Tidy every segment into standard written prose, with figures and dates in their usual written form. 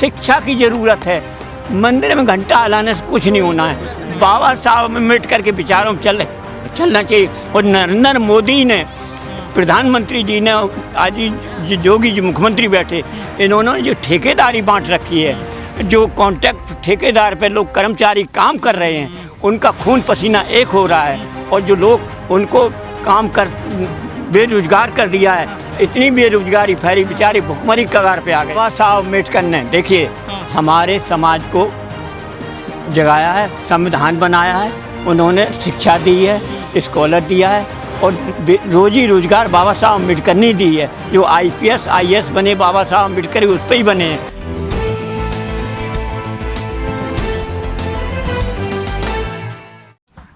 शिक्षा की ज़रूरत है। मंदिर में घंटा हिलाने से कुछ नहीं होना है। बाबा साहब अम्बेडकर के विचारों में चलना चाहिए। और नरेंद्र मोदी ने, प्रधानमंत्री जी ने, आज योगी जी मुख्यमंत्री बैठे, इन्होंने जो ठेकेदारी बांट रखी है, जो कॉन्ट्रैक्ट ठेकेदार पे लोग कर्मचारी काम कर रहे हैं, उनका खून पसीना एक हो रहा है। और जो लोग उनको काम कर बेरोजगार कर दिया है, इतनी बेरोजगारी फैली, बेचारे भुखमरी कगार पे आ गए। बाबा साहब अम्बेडकर ने देखिए हमारे समाज को जगाया है, संविधान बनाया है, उन्होंने शिक्षा दी है, स्कॉलर दिया है, और रोजी रोजगार बाबा साहब अम्बेडकर ने दी है। जो IPS IAS बने बाबा साहब अम्बेडकर उस पर ही बने हैं।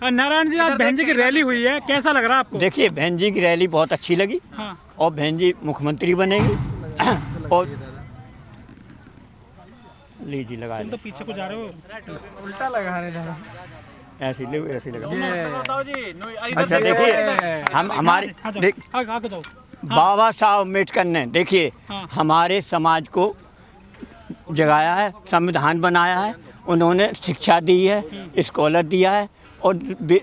नारायण जी, आज बहन जी की रैली हुई है, कैसा लग रहा है आपको? देखिए बहन जी की रैली बहुत अच्छी लगी। हाँ। और बहन जी मुख्यमंत्री बनेगी। और लीजिए लगा, तुम तो पीछे को जा रहे हो, उल्टा लगा रहे थे। ऐसे लगा। ये अच्छा देखिए हम हमारे आगे जाओ। बाबा साहब अम्बेडकर ने देखिए हमारे समाज को जगाया है, संविधान बनाया है, उन्होंने शिक्षा दी है, स्कॉलर दिया है, और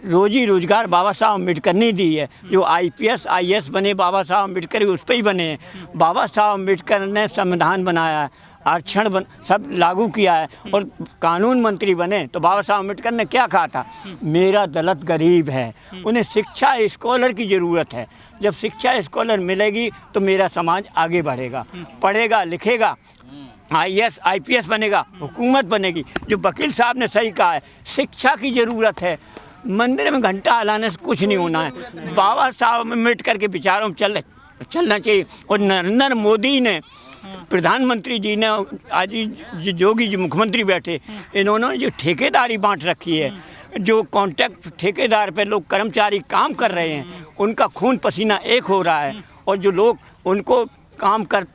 रोजी रोजगार बाबा साहब अम्बेडकर ने दी है। जो IPS IAS बने बाबा साहब अम्बेडकर उस पर ही बने हैं। बाबा साहब अम्बेडकर ने संविधान बनाया है, आरक्षण सब लागू किया है, और कानून मंत्री बने। तो बाबा साहब अम्बेडकर ने क्या कहा था? मेरा दलित गरीब है, उन्हें शिक्षा स्कॉलर की ज़रूरत है। जब शिक्षा स्कॉलर मिलेगी तो मेरा समाज आगे बढ़ेगा, पढ़ेगा लिखेगा, IAS IPS बनेगा, हुकूमत बनेगी। जो वकील साहब ने सही कहा है, शिक्षा की ज़रूरत है। मंदिर में घंटा हिलाने से कुछ नहीं होना है। बाबा साहब अम्बेडकर के विचारों में चलना चाहिए। और नरेंद्र मोदी ने, प्रधानमंत्री जी ने, आज योगी जी मुख्यमंत्री बैठे, इन्होंने जो ठेकेदारी बांट रखी है, जो कॉन्ट्रैक्ट ठेकेदार पे लोग कर्मचारी काम कर रहे हैं, उनका खून पसीना एक हो रहा है। और जो लोग उनको काम कर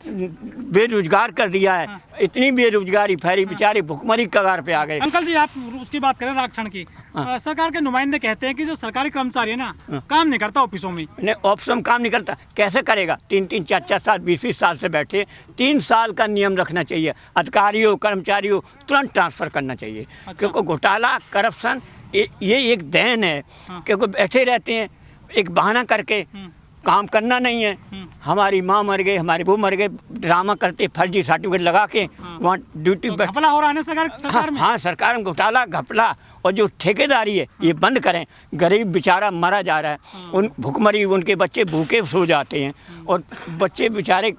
बेरोजगार कर दिया है, इतनी बेरोजगारी फैली, बेचारे भुखमरी कगार पे आ गए। अंकल जी, आप उसकी बात करें आरक्षण की। सरकार के नुमाइंदे कहते हैं कि जो सरकारी कर्मचारी है ना, काम नहीं करता ऑफिसों में। नहीं, ऑफिसों में काम नहीं करता, कैसे करेगा? 3-3 4-4 साल 20-20 साल से बैठे। 3 साल का नियम रखना चाहिए। अधिकारियों कर्मचारियों तुरंत ट्रांसफ़र करना चाहिए। क्योंकि घोटाला करप्शन ये एक देन है। क्योंकि बैठे रहते हैं एक बहाना करके, काम करना नहीं है। हमारी माँ मर गई, हमारे वो मर गए, ड्रामा करते, फर्जी सर्टिफिकेट लगा के वहाँ ड्यूटी पर। घपला हो रहा है सरकार में। हाँ, सरकार में घोटाला घपला। और जो ठेकेदारी है ये बंद करें। गरीब बेचारा मरा जा रहा है, उन भुखमरी, उनके बच्चे भूखे सो जाते हैं, और बच्चे बेचारे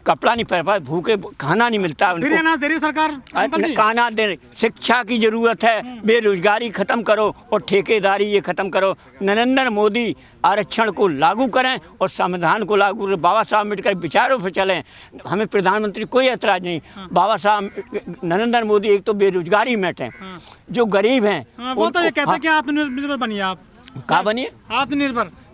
कपड़ा नहीं पहन पाते, भूखे, खाना नहीं मिलता उनको। फ्री अनाज दे रही सरकार। खाना दे रही। शिक्षा की ज़रूरत है, बेरोजगारी ख़त्म करो और ठेकेदारी ये ख़त्म करो। नरेंद्र मोदी आरक्षण को लागू करें और संविधान को लागू करें। बाबा साहब अम्बेडकर विचारों पर चलें। हमें प्रधानमंत्री कोई ऐतराज़ नहीं। बाबा साहब नरेंद्र मोदी एक तो बेरोजगारी मिटें, जो गरीब हैं वो तो ये कहते हैं कि आत्मनिर्भर बनिए। आप क्या बनिए?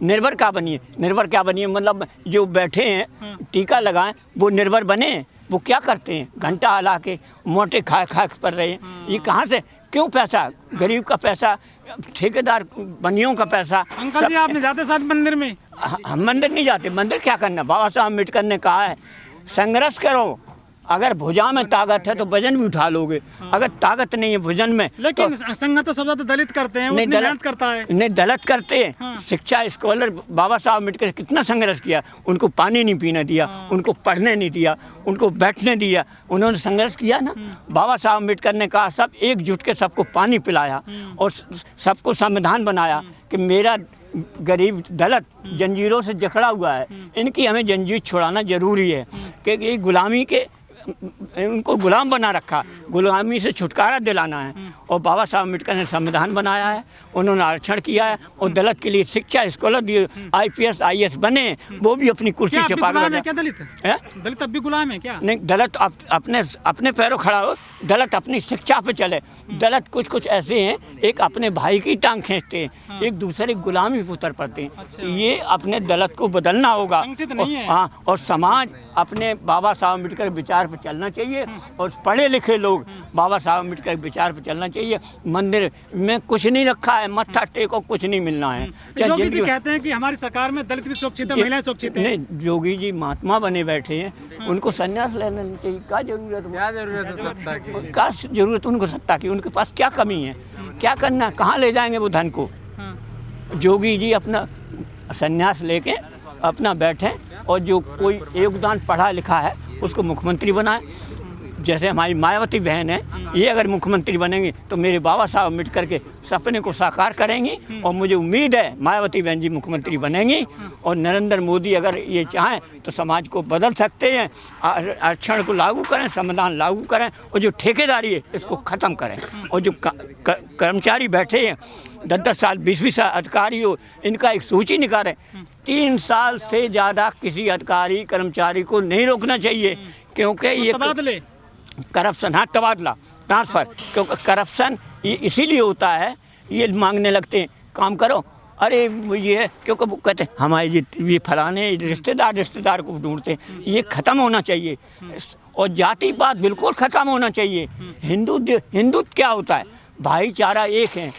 निर्भर क्या बनिए? निर्भर क्या बनिए? मतलब जो बैठे हैं टीका लगाएं वो निर्भर बने। वो क्या करते हैं? घंटा हिला के मोटे खा पड़ रहे हैं। ये कहाँ से, क्यों पैसा? गरीब का पैसा, ठेकेदार बनियों का पैसा। अंकल जी, आपने जाते साथ मंदिर में? हम मंदिर नहीं जाते। मंदिर क्या करना? बाबा साहब अम्बेडकर ने कहा है संघर्ष करो। अगर भुजा में ताकत है तो वजन भी उठा लोगे। अगर ताकत नहीं है भुजन में, लेकिन संघर्ष तो सब ज्यादा दलित करते हैं। नहीं, दलित करता है। नहीं, दलित करते हैं। शिक्षा स्कॉलर बाबा साहब अम्बेडकर कितना संघर्ष किया। उनको पानी नहीं पीने दिया, उनको पढ़ने नहीं दिया, उनको बैठने दिया। उन्होंने संघर्ष किया ना। बाबा साहब अम्बेडकर ने कहा सब एकजुट के सबको पानी पिलाया और सबको संविधान बनाया कि मेरा गरीब दलित जंजीरों से जकड़ा हुआ है, इनकी हमें जंजीर छुड़ाना जरूरी है। क्योंकि ये गुलामी के, उनको गुलाम बना रखा, गुलामी से छुटकारा दिलाना है। और बाबा साहब अम्बेडकर ने संविधान बनाया है, उन्होंने आरक्षण किया है, और दलित के लिए शिक्षा स्कॉलर दिए, IPS IAS बने, वो भी अपनी कुर्सी से पागल। क्या दलित अब भी गुलाम है क्या? नहीं, दलित अपने पैरों खड़ा हो। दलित अपनी शिक्षा पे चले। दलित कुछ ऐसे हैं, एक अपने भाई की टांग खींचते हैं, एक दूसरे गुलामी पे उतर पड़ते हैं। ये अपने दलित को बदलना होगा। नहीं है। हाँ, और समाज अपने बाबा साहब अम्बेडकर के विचार पर चलना चाहिए और पढ़े लिखे लोग बाबा साहब अम्बेडकर के विचार पर चलना चाहिए। मंदिर में कुछ नहीं रखा है, मत्था टेको, कुछ नहीं मिलना है। योगी जी कहते हैं कि हमारी सरकार में दलित भी सुरक्षित है, महिलाएं सुरक्षित है। नहीं, योगी जी महात्मा बने बैठे हैं, उनको संन्यास लेना नहीं चाहिए। क्या जरूरत है सत्ता की? क्या जरूरत उनको सत्ता की? उनके पास क्या कमी है? क्या करना है? कहाँ ले जाएंगे वो धन को? योगी जी अपना संन्यास लेके अपना बैठे और जो कोई योगदान पढ़ा लिखा है उसको मुख्यमंत्री बनाए। जैसे हमारी मायावती बहन है, ये अगर मुख्यमंत्री बनेंगी तो मेरे बाबा साहब अम्बेडकर के सपने को साकार करेंगी और मुझे उम्मीद है मायावती बहन जी मुख्यमंत्री बनेंगी। और नरेंद्र मोदी अगर ये चाहें तो समाज को बदल सकते हैं, आरक्षण को लागू करें, संविधान लागू करें और जो ठेकेदारी है इसको ख़त्म करें। और जो कर्मचारी बैठे हैं 10-10 साल 20-20 साल अधिकारी हो, इनका एक सूची निकालें। 3 साल से ज़्यादा किसी अधिकारी कर्मचारी को नहीं रोकना चाहिए, क्योंकि ये तबादले करप्शन, हाँ तबादला, ट्रांसफ़र, क्योंकि करप्शन ये इसीलिए होता है, ये मांगने लगते हैं काम करो, अरे ये क्योंकि वो कहते हैं हमारे ये फलाने रिश्तेदार को ढूंढते हैं। ये ख़त्म होना चाहिए और जातिवाद बिल्कुल ख़त्म होना चाहिए। हिंदू क्या होता है? भाईचारा एक है।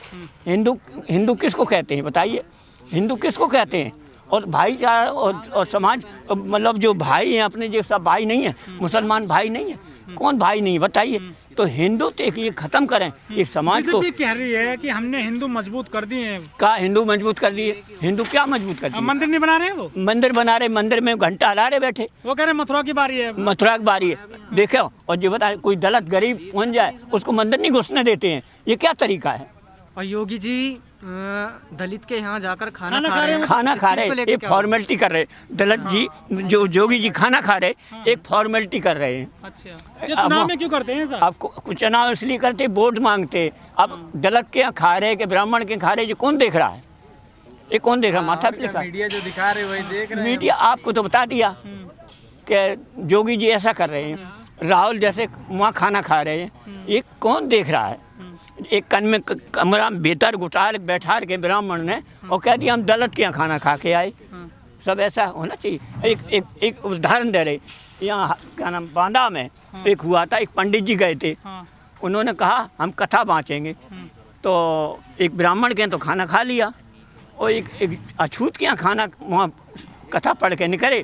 हिंदू किसको कहते हैं बताइए? हिंदू किसको कहते हैं? और भाईचारा और समाज, मतलब जो भाई हैं अपने जैसा भाई नहीं है, मुसलमान भाई नहीं है, कौन भाई नहीं बताइए? तो हिंदू तो ये खत्म करें, ये समाज को। कह रही है कि हमने हिंदू मजबूत कर दिए हैं। का हिंदू मजबूत कर दिए? हिंदू क्या मजबूत कर दिए? मंदिर नहीं बना रहे हैं, वो मंदिर बना रहे, मंदिर में घंटा ला रहे बैठे। वो कह रहे मथुरा की बारी है, मथुरा की बारी है। देखो, और जो बताए कोई दलित गरीब पहुंच जाए उसको मंदिर नहीं घुसने देते हैं, ये क्या तरीका है? और योगी जी दलित के यहाँ जाकर खाना खा रहे हैं, एक फॉर्मेलिटी कर रहे हैं। दलित जी जो योगी जी खाना खा रहे, एक फॉर्मेलिटी कर रहे हैं। अच्छा, ये चुनाव में क्यों करते हैं सर? आपको चुनाव इसलिए करते, वोट मांगते। अब दलित के यहाँ खा रहे कि ब्राह्मण के खा रहे, ये कौन देख रहा है? ये कौन देख रहा है? माथा पे लिखा, मीडिया जो दिखा रहे वही देख रहे हैं। मीडिया आपको तो बता दिया कि योगी जी ऐसा कर रहे हैं, राहुल जैसे वहाँ खाना खा रहे हैं, ये कौन देख रहा है? एक कन में कमरा बेहतर घुटा बैठा के ब्राह्मण ने और कह दिया हम दलित के यहाँ खाना खा के आए। सब ऐसा होना चाहिए। एक उदाहरण दे रहे, यहाँ क्या नाम बांदा में एक हुआ था, एक पंडित जी गए थे, उन्होंने कहा हम कथा बाँचेंगे, तो एक ब्राह्मण के तो खाना खा लिया और एक अछूत के यहाँ खाना वहाँ कथा पढ़ के निकले,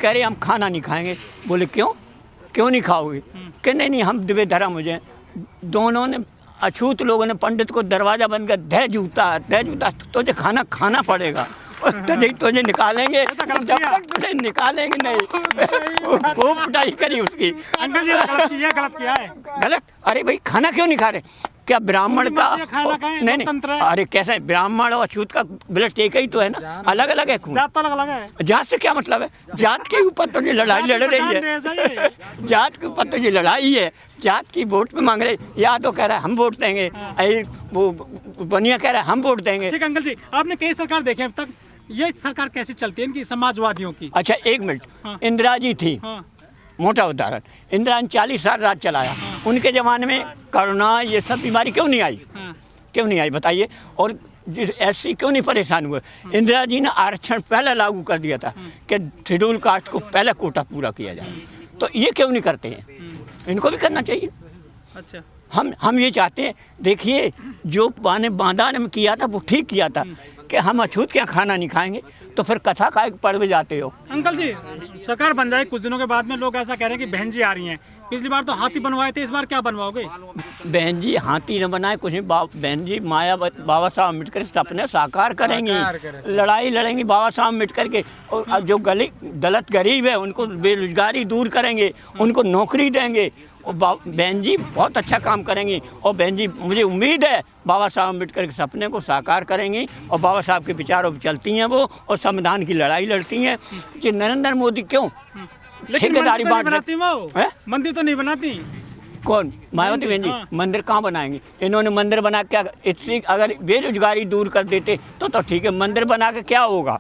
कह रहे हम खाना नहीं खाएंगे। बोले क्यों नहीं खाओगे? कि नहीं हम दिव्य धर्म हो जाए। दोनों ने अछूत लोगों ने पंडित को दरवाज़ा बंद कर दे जूता तुझे खाना पड़ेगा और तुझे निकालेंगे, जब तक तुझे निकालेंगे नहीं। वो पिटाई करी उसकी। अंकल जी गलत किया है। गलत? अरे भाई खाना क्यों नहीं खा रहे? क्या ब्राह्मण का नहीं, अरे कैसे ब्राह्मण और अछूत का ब्लड एक ही तो है ना, अलग अलग है खून। जात तो अलग है। जात से क्या मतलब है? जात के ऊपर तो ये लड़ाई लड़ रही है, जात के ऊपर तो ये लड़ाई है। जात की वोट पे मांग रहे, या तो कह रहा है हम वोट देंगे, वो बनिया कह रहा है हम वोट देंगे। ठीक अंकल जी, आपने कई सरकार देखे अब तक, ये सरकार कैसे चलती है इनकी समाजवादियों की? अच्छा एक मिनट, इंदिरा जी थी, मोटा उदाहरण, इंदिरा ने 40 साल राज चलाया। उनके ज़माने में कोरोना ये सब बीमारी क्यों नहीं आई बताइए? और SC क्यों नहीं परेशान हुए? इंदिरा जी ने आरक्षण पहले लागू कर दिया था कि शेड्यूल कास्ट को पहले कोटा पूरा किया जाए, तो ये क्यों नहीं करते हैं? इनको भी करना चाहिए। अच्छा, हम ये चाहते हैं, देखिए जो बांदा ने किया था वो ठीक किया था कि हम अछूत के यहाँ खाना नहीं खाएंगे, तो फिर कथा काय पढ़ जाते हो? अंकल जी सरकार बन जाए कुछ दिनों के बाद में लोग ऐसा कह रहे हैं कि बहन जी आ रही हैं, पिछली बार तो हाथी बनवाए थे, इस बार क्या बनवाओगे? बहन जी हाथी न बनाए कुछ नहीं, बहन जी बाबा साहब अम्बेडकर सपने साकार करेंगी, लड़ाई लड़ेंगी बाबा साहब अम्बेडकर के। और जो दलित गरीब है उनको बेरोजगारी दूर करेंगे, उनको नौकरी देंगे, और बहन जी बहुत अच्छा काम करेंगी। और बहन जी मुझे उम्मीद है बाबा साहब अम्बेडकर के सपने को साकार करेंगी और बाबा साहब के विचारों पर चलती हैं वो, और संविधान की लड़ाई लड़ती हैं। कि नरेंद्र मोदी क्यों ठेकेदारी बांट बनाती? वो मंदिर तो नहीं बनाती। कौन? मायावती बहन जी मंदिर कहाँ बनाएंगे? इन्होंने मंदिर बना क्या? इससे अगर बेरोजगारी दूर कर देते तो ठीक है, मंदिर बना के क्या होगा?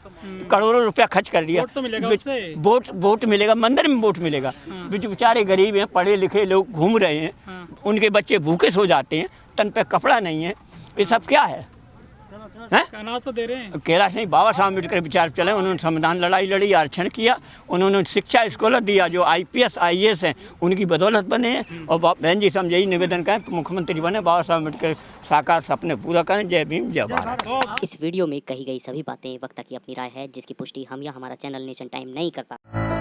करोड़ों रुपया खर्च कर दिया, वोट तो मिलेगा उससे। वोट मिलेगा, मंदिर में वोट मिलेगा। बेचारे गरीब हैं, पढ़े लिखे लोग घूम रहे हैं, उनके बच्चे भूखे सो जाते हैं, तन पे कपड़ा नहीं है, ये सब क्या है? हैं? अनाज तो दे रहे हैं। कैलाश नहीं, बाबा साहब अम्बेडकर विचार चले, उन्होंने संविधान लड़ाई लड़ी, आरक्षण किया, उन्होंने शिक्षा स्कॉलर दिया, जो IPS IAS हैं उनकी बदौलत बने हैं। और बहन जी हम यही निवेदन करें कि मुख्यमंत्री बने, बाबा साहब अम्बेडकर साकार सपने पूरा करें। जय भीम, जय भारत। इस वीडियो में कही गई सभी बातें वक्ता की अपनी राय है, जिसकी पुष्टि हम या हमारा चैनल नेशन टाइम नहीं करता।